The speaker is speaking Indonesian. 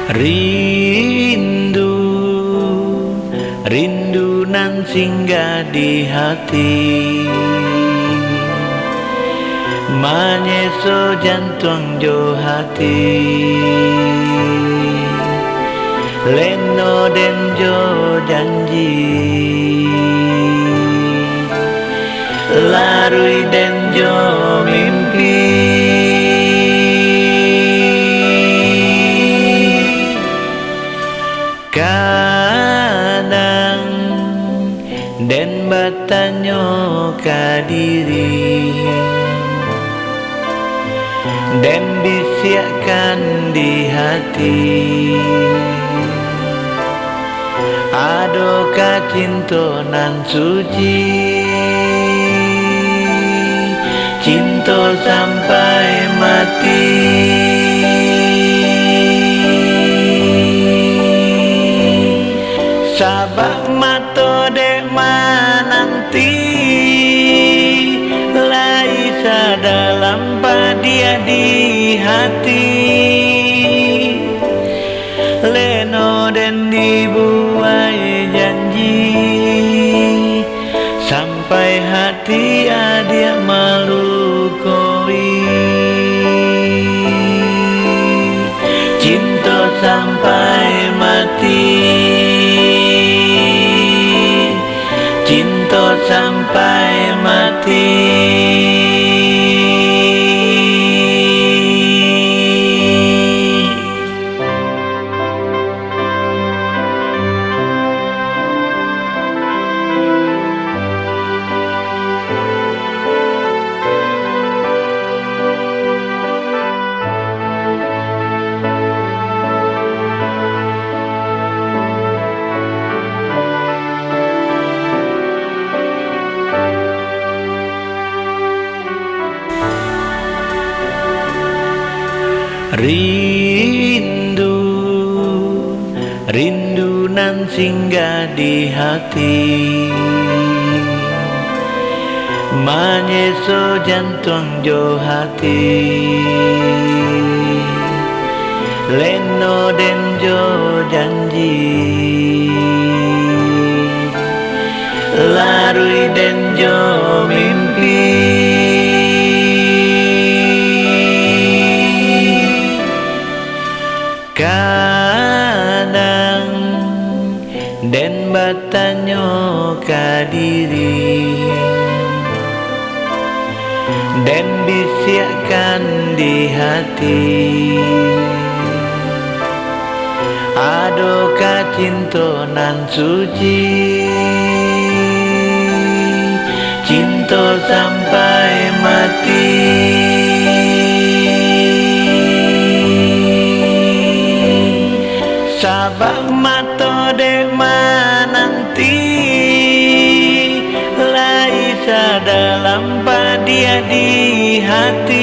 Rindu, rindu nan singgah di hati, menyeso jantung jo hati, leno den jo janji, larui den jo mimpi. Kadang den bertanya ka diri, den bisiakan di hati, adakah cinta nan suci, cinta sampai mati. Sabak mato dek menanti, laisa dalam padia di hati, leno den dibuai janji, sampai hati adia melukoi, cinta sampai mati, cinta sampai mati. Rindu, rindu nan singgah di hati, menyeso jantung jo hati, leno den jo janji, larui den jo mimpi. Kadang den bertanya ka diri, den bisiakan di hati, adakah cinta nan suci, cinta sampai mati. Sabak mato dek menanti, laisa dalam padia di hati,